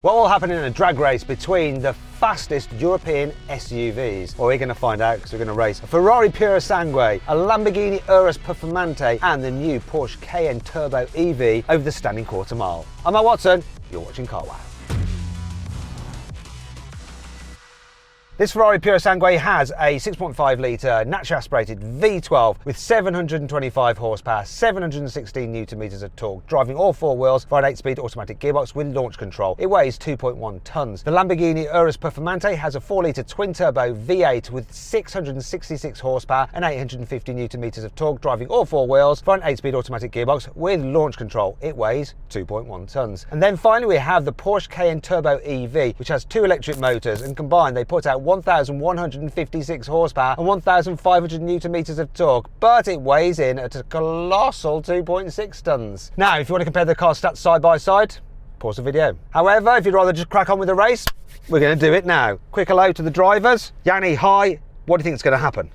What will happen in a drag race between the fastest European SUVs? Well, we're going to find out because we're going to race a Ferrari Purosangue, a Lamborghini Urus Performante and the new Porsche Cayenne Turbo EV over the standing quarter mile. I'm Matt Watson, you're watching Carwow. This Ferrari Purosangue has a 6.5 litre naturally aspirated V12 with 725 horsepower, 716 newton meters of torque, driving all four wheels via an 8-speed automatic gearbox with launch control. It weighs 2.1 tonnes. The Lamborghini Urus Performante has a 4 litre twin turbo V8 with 666 horsepower and 850 newton meters of torque, driving all four wheels via an 8-speed automatic gearbox with launch control. It weighs 2.1 tonnes. And then finally we have the Porsche Cayenne Turbo EV, which has two electric motors, and combined they put out 1,156 horsepower and 1,500 newton meters of torque, but it weighs in at a colossal 2.6 tonnes. Now, if you want to compare the car stats side by side, pause the video. However, if you'd rather just crack on with the race, we're going to do it now. Quick hello to the drivers. Yanni, hi. What do you think is going to happen?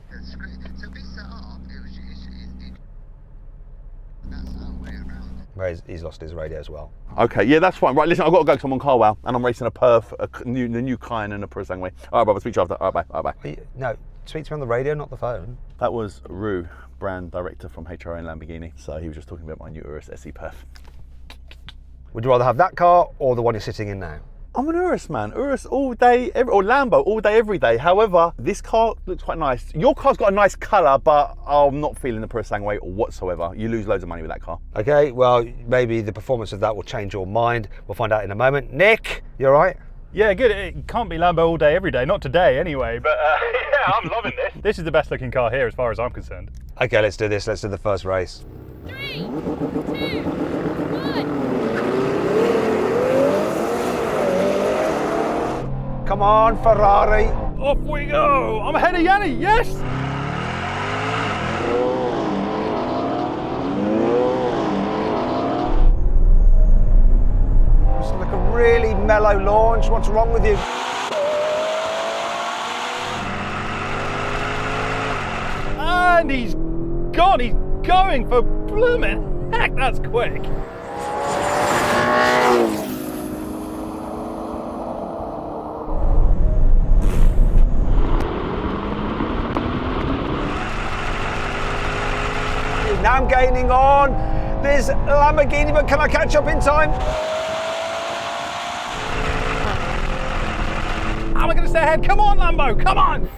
He's lost his radio as well. Okay, yeah, that's fine. Right, listen, I've got to go because I'm on Carwow and I'm racing the new Cayenne and a Purosangue. All right, brother, speak to you after. All right, bye. No, speak to me on the radio, not the phone. That was Rue, brand director from HRO and Lamborghini. So he was just talking about my new Urus SE Perf. Would you rather have that car or the one you're sitting in now? I'm an Urus man. Urus all day, or Lambo all day, every day. However, this car looks quite nice. Your car's got a nice colour, but I'm not feeling the Purosangue whatsoever. You lose loads of money with that car. Okay, well, maybe the performance of that will change your mind. We'll find out in a moment. Nick, you all right? Yeah, good. It can't be Lambo all day, every day. Not today, anyway. But yeah, I'm loving this. This is the best looking car here, as far as I'm concerned. Okay, let's do this. Let's do the first race. 3, 2, 1. Come on, Ferrari. Off we go. I'm ahead of Yanni, yes. It's like a really mellow launch. What's wrong with you? And he's gone. He's going for blooming heck. That's quick. Now I'm gaining on this Lamborghini, but can I catch up in time? Am I going to stay ahead? Come on, Lambo, come on!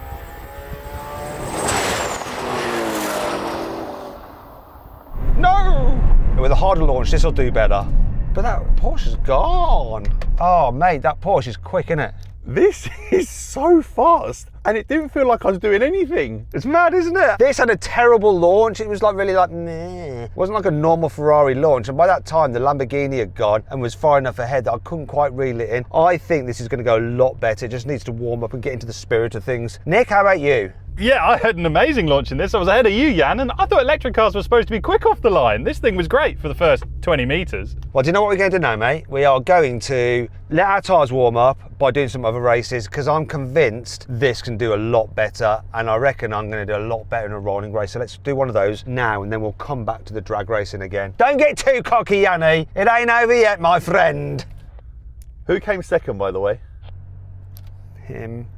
No! With a harder launch, this will do better. But that Porsche's gone. Oh, mate, that Porsche is quick, isn't it? This is so fast, and it didn't feel like I was doing anything. It's mad, isn't it? This had a terrible launch. It was like really like meh. It wasn't like a normal Ferrari launch. And by that time, the Lamborghini had gone and was far enough ahead that I couldn't quite reel it in. I think this is going to go a lot better. It just needs to warm up and get into the spirit of things. Nick, how about you? Yeah, I had an amazing launch in this. I was ahead of you, Jan, and I thought electric cars were supposed to be quick off the line. This thing was great for the first 20 metres. Well, do you know what we're going to do now, mate? We are going to let our tyres warm up by doing some other races, because I'm convinced this can do a lot better, and I reckon I'm going to do a lot better in a rolling race. So let's do one of those now, and then we'll come back to the drag racing again. Don't get too cocky, Yanni. It ain't over yet, my friend. Who came second, by the way? Him.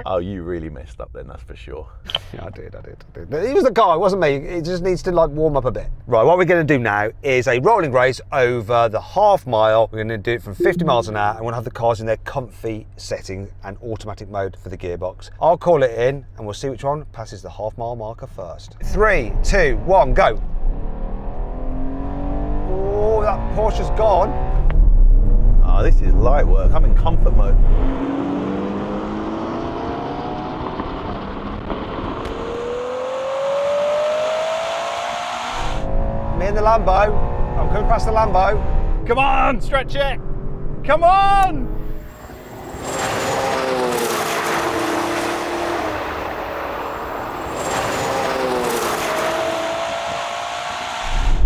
Oh, you really messed up then, that's for sure. Yeah, I did. He was the guy, it wasn't me. It just needs to like warm up a bit. Right, what we're going to do now is a rolling race over the half mile. We're going to do it from 50 miles an hour, and we'll have the cars in their comfy setting and automatic mode for the gearbox. I'll call it in, and we'll see which one passes the half mile marker first. 3, 2, 1, go. Oh, that Porsche's gone. Oh, this is light work. I'm in comfort mode. Me and the Lambo. I'm coming past the Lambo. Come on, stretch it. Come on.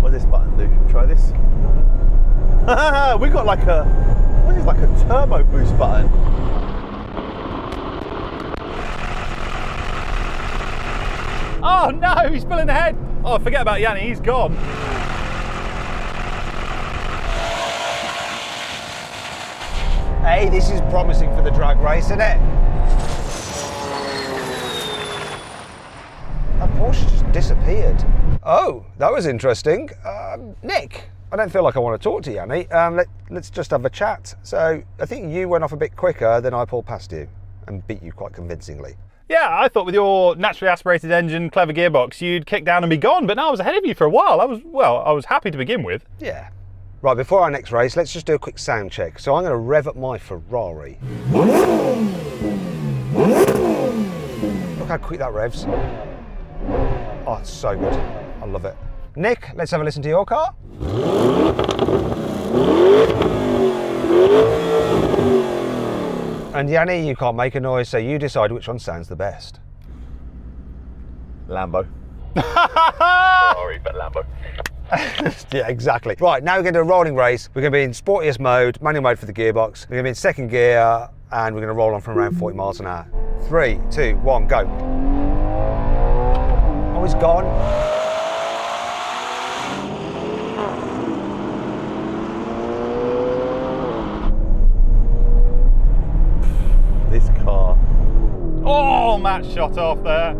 What does this button do? Should we try this? We got like a, what is like a turbo boost button? Oh no, he's pulling ahead. Oh, forget about Yanni, he's gone. Hey, this is promising for the drag race, isn't it? That Porsche just disappeared. Oh, that was interesting. Nick, I don't feel like I want to talk to you, Yanni. Let's just have a chat. So, I think you went off a bit quicker than I pulled past you and beat you quite convincingly. Yeah, I thought with your naturally aspirated engine, clever gearbox, you'd kick down and be gone, but no, I was ahead of you for a while. I was happy to begin with. Yeah. Right, before our next race, let's just do a quick sound check. So I'm going to rev up my Ferrari. Look how quick that revs. Oh, it's so good. I love it. Nick, let's have a listen to your car. And Yanni, you can't make a noise, so you decide which one sounds the best. Lambo. Sorry, but Lambo. Yeah, exactly. Right, now we're going to do a rolling race. We're going to be in sportiest mode, manual mode for the gearbox. We're going to be in second gear, and we're going to roll on from around 40 miles an hour. 3, 2, 1, go. Oh, he's gone. This car. Oh, Matt shot off there.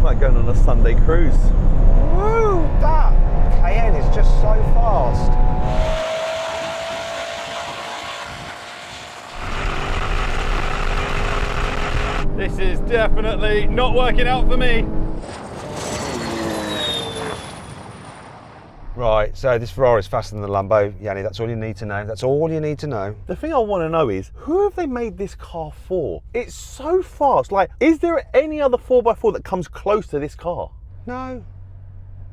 Like going on a Sunday cruise. Woo! That Cayenne is just so fast. This is definitely not working out for me. Right, so this Ferrari is faster than the Lambo. Yanni, that's all you need to know. That's all you need to know. The thing I want to know is, who have they made this car for? It's so fast. Like, is there any other 4x4 that comes close to this car? No,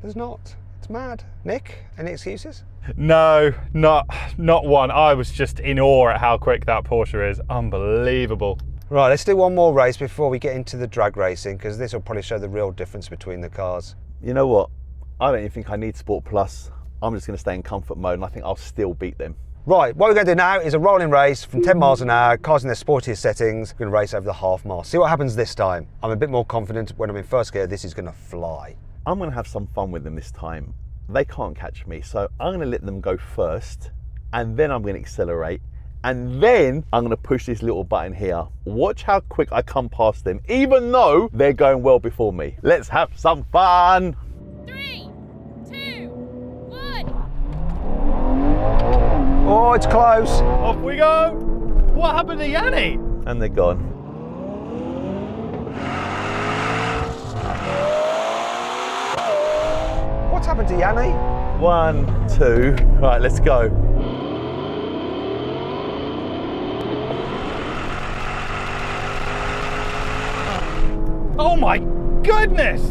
there's not. It's mad. Nick, any excuses? No, not one. I was just in awe at how quick that Porsche is. Unbelievable. Right, let's do one more race before we get into the drag racing, because this will probably show the real difference between the cars. You know what? I don't even think I need Sport Plus. I'm just going to stay in comfort mode, and I think I'll still beat them. Right, what we're going to do now is a rolling race from 10 miles an hour, cars in their sportiest settings. We're going to race over the half mile. See what happens this time. I'm a bit more confident when I'm in first gear, this is going to fly. I'm going to have some fun with them this time. They can't catch me, so I'm going to let them go first, and then I'm going to accelerate, and then I'm going to push this little button here. Watch how quick I come past them, even though they're going well before me. Let's have some fun. 3, 2, 1. Oh, it's close. Off we go. What happened to Yanni? And they're gone. What's happened to Yanni? 1, 2, right, let's go. Oh my goodness!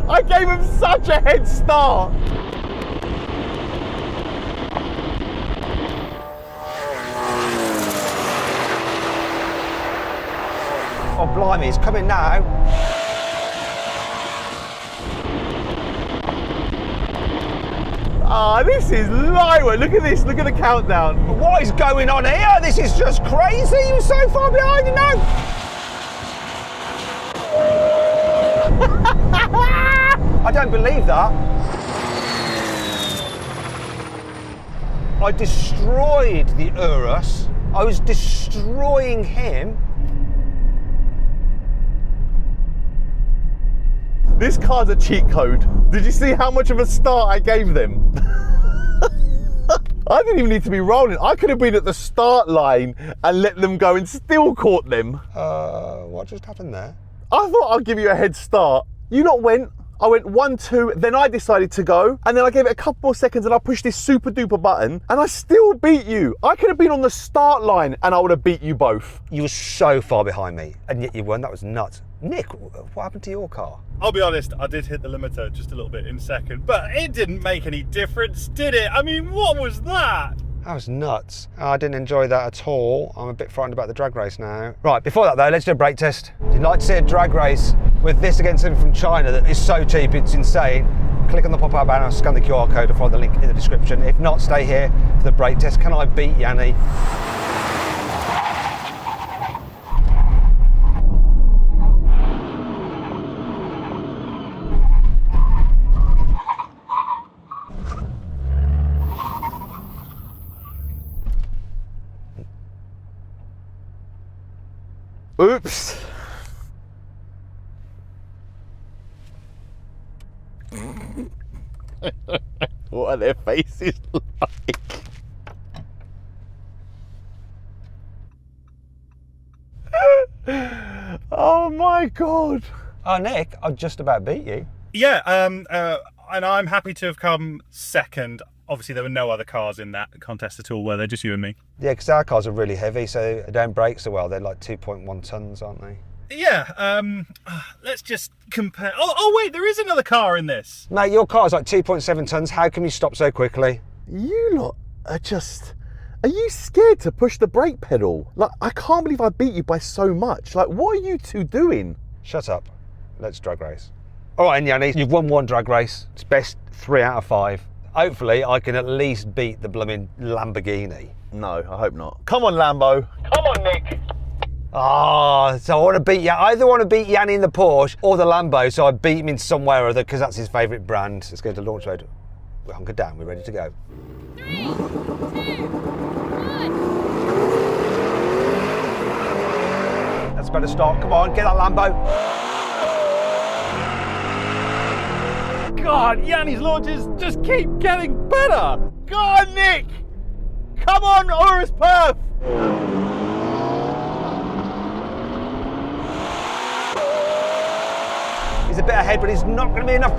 I gave him such a head start. Oh, blimey, it's coming now. Ah, this is light work. Look at this, look at the countdown. What is going on here? This is just crazy. You're so far behind, you know. I don't believe that. I destroyed the Urus. I was destroying him. This car's a cheat code. Did you see how much of a start I gave them? I didn't even need to be rolling. I could have been at the start line and let them go and still caught them. What just happened there? I thought I'd give you a head start. You lot went. I went 1, 2, then I decided to go, and then I gave it a couple more seconds and I pushed this super duper button, and I still beat you. I could have been on the start line and I would have beat you both. You were so far behind me, and yet you weren't. That was nuts. Nick, what happened to your car? I'll be honest, I did hit the limiter just a little bit in second, but it didn't make any difference, did it? I mean, what was that? That was nuts. I didn't enjoy that at all. I'm a bit frightened about the drag race now. Right, before that though, let's do a brake test. If you'd like to see a drag race with this against something from China that is so cheap, it's insane, click on the pop-up banner, scan the QR code or follow the link in the description. If not, stay here for the brake test. Can I beat Yanni? Oops. What are their faces like? Oh my God. Oh, Nick, I just about beat you. Yeah, and I'm happy to have come second. Obviously, there were no other cars in that contest at all, were there? Just you and me? Yeah, because our cars are really heavy, so they don't brake so well. They're like 2.1 tons, aren't they? Yeah, let's just compare. Oh, wait, there is another car in this. Mate, your car's like 2.7 tons. How can you stop so quickly? You lot are just... Are you scared to push the brake pedal? Like, I can't believe I beat you by so much. Like, what are you two doing? Shut up. Let's drag race. All right, Yanni, you've won one drag race. It's best 3 out of 5. Hopefully, I can at least beat the blooming Lamborghini. No, I hope not. Come on, Lambo. Come on, Nick. Ah, so I want to beat I either want to beat Yanni in the Porsche or the Lambo, so I beat him in some way or other because that's his favourite brand. Let's go to launch mode. We're hunkered down. We're ready to go. 3, 2, 1. That's a better start. Come on, get that Lambo. God, Yanni's launches just keep getting better. Go on, Nick. Come on, Urus Perf. He's a bit ahead, but he's not going to be enough.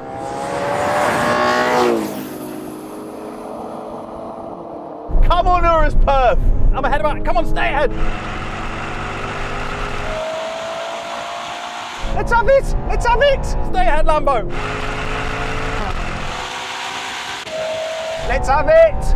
Come on, Urus Perf. I'm ahead of it. Come on, stay ahead. Let's have it. Let's have it. Stay ahead, Lambo. Let's have it.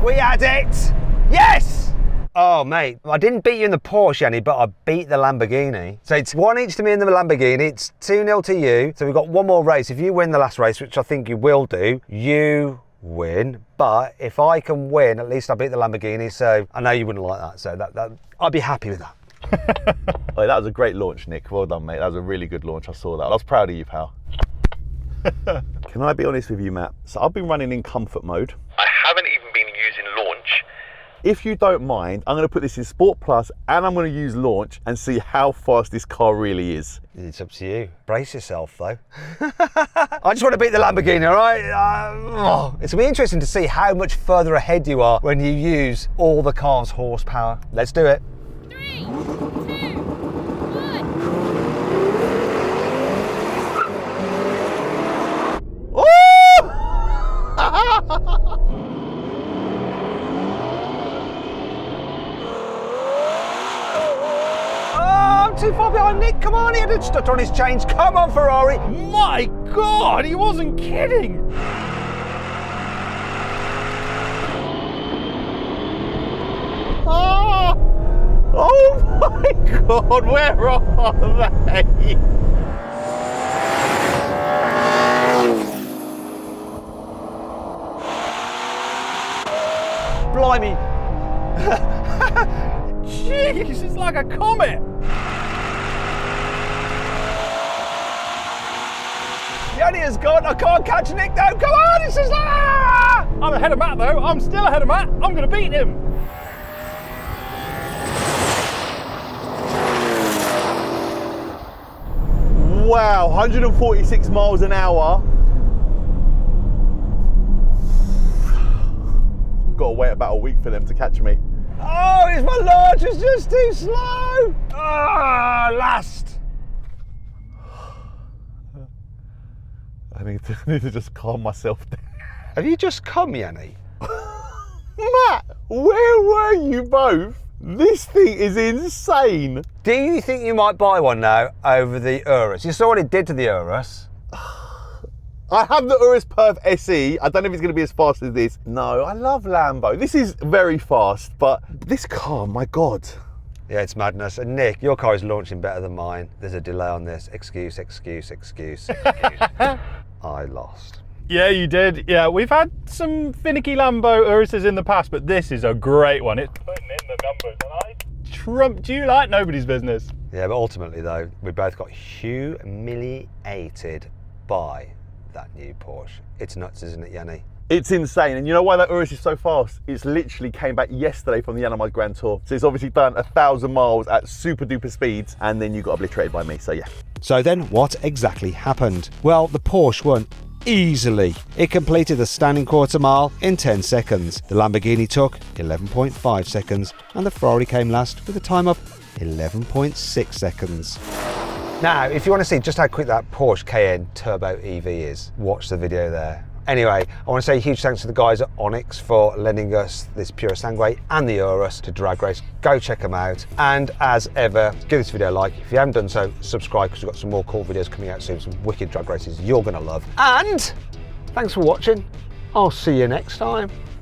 We had it. Yes. Oh, mate, I didn't beat you in the Porsche, Yanni, but I beat the Lamborghini. So it's 1 each to me in the Lamborghini. It's 2-0 to you. So we've got one more race. If you win the last race, which I think you will do, you win. But if I can win, at least I beat the Lamborghini. So I know you wouldn't like that. So that I'd be happy with that. Oh, that was a great launch, Nick. Well done, mate. That was a really good launch. I saw that. I was proud of you, pal. Can I be honest with you, Matt? So I've been running in comfort mode. I haven't even been using launch. If you don't mind, I'm going to put this in Sport Plus and I'm going to use launch and see how fast this car really is. It's up to you. Brace yourself, though. I just want to beat the Lamborghini, all right? It's going to be interesting to see how much further ahead you are when you use all the car's horsepower. Let's do it. 3, 2, 1. I'm too far behind Nick. Come on, he had it stuck on his chains. Come on, Ferrari. My God, he wasn't kidding. Oh my God, where are they? Blimey. Jeez, it's like a comet. Yanni has gone. I can't catch Nick now. Come on, it's just I'm ahead of Matt though. I'm still ahead of Matt. I'm going to beat him. Wow, 146 miles an hour. Got to wait about a week for them to catch me. Oh, it's my launch is just too slow. Last. I need to just calm myself down. Have you just come, Yanni? Matt, where were you both? This thing is insane. Do you think you might buy one now over the Urus? You saw what it did to the Urus. I have the Urus Perf SE. I don't know if it's going to be as fast as this. No, I love Lambo. This is very fast, but this car, my God. Yeah, it's madness. And Nick, your car is launching better than mine. There's a delay on this. Excuse. I lost. Yeah, you did. Yeah, we've had some finicky Lambo Uruses in the past, but this is a great one. It's putting in the numbers, and I trumped you like nobody's business. Yeah, but ultimately though, we both got humiliated by that new Porsche. It's nuts, isn't it, Yanni? It's insane, and you know why that Urus is so fast? It's literally came back yesterday from the Yanamide Grand Tour. So it's obviously done 1,000 miles at super duper speeds, and then you got obliterated by me, so yeah. So then what exactly happened? Well, the Porsche won easily. It completed the standing quarter mile in 10 seconds. The Lamborghini took 11.5 seconds, and the Ferrari came last with a time of 11.6 seconds. Now, if you want to see just how quick that Porsche Cayenne Turbo EV is, watch the video there. Anyway, I want to say a huge thanks to the guys at Onyx for lending us this Purosangue and the Urus to drag race. Go check them out. And as ever, give this video a like. If you haven't done so, subscribe, because we've got some more cool videos coming out soon, some wicked drag races you're going to love. And thanks for watching. I'll see you next time.